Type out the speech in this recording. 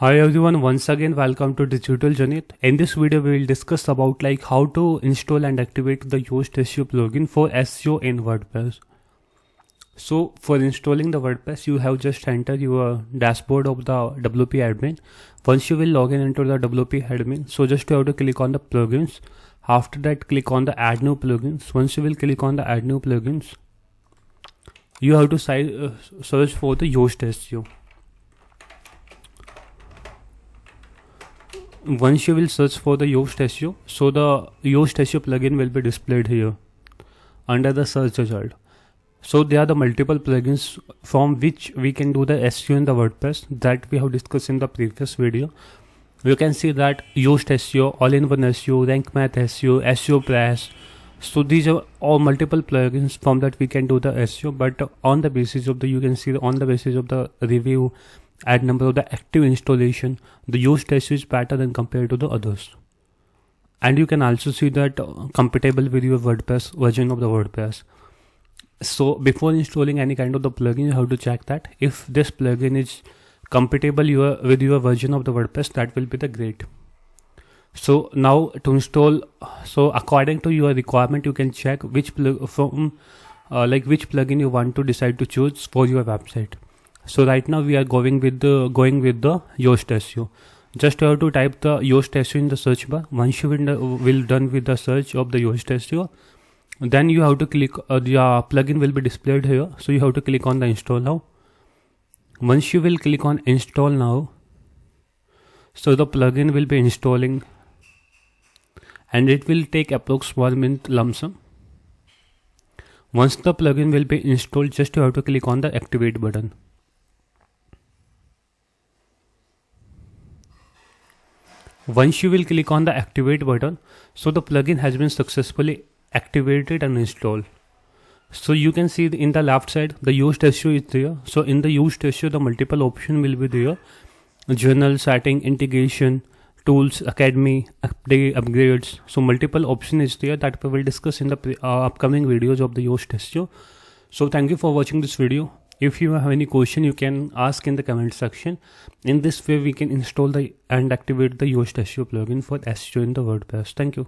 Hi everyone, once again welcome to Digital Journey. In this video we will discuss about how to install and activate the Yoast SEO plugin for SEO in WordPress. So for installing the WordPress, you have just enter your dashboard of the WP admin. Once you will log in into the WP admin, so just you have to click on the plugins. After that, click on the add new plugins. Once you will click on the add new plugins, you have to search for the Yoast SEO. Once you will search for the Yoast SEO, so the Yoast SEO plugin will be displayed here under the search result. So there are the multiple plugins from which we can do the SEO in the WordPress that we have discussed in the previous video. You can see that Yoast SEO, all-in-one SEO, rank math SEO, SEO press. So these are all multiple plugins from that we can do the SEO, but on the basis of the, you can see on the basis of the review and number of the active installation, the Yoast SEO is better than compared to the others. And you can also see that compatible with your WordPress version of the WordPress. So before installing any kind of the plugin, you have to check that if this plugin is compatible with your version of the WordPress, that will be the great. So now to install, so according to your requirement, you can check which plugin you want to decide to choose for your website. So right now we are going with the Yoast SEO. Just you have to type the Yoast SEO in the search bar. Once you will done with the search of the Yoast SEO, then you have to click the plugin will be displayed here. So you have to click on the install now. Once you will click on install now, so the plugin will be installing, and it will take approx 1 minute lump sum. Once the plugin will be installed, just you have to click on the activate button. Once you will click on the activate button, so the plugin has been successfully activated and installed. So you can see in the left side the Yoast SEO is there. So in the Yoast SEO, the multiple option will be there: journal, setting, integration, tools, academy, upgrades. So multiple option is there that we will discuss in the upcoming videos of the Yoast SEO. So thank you for watching this video. If you have any question, you can ask in the comment section. In this way, we can install and activate the Yoast SEO plugin for SEO in the WordPress. Thank you.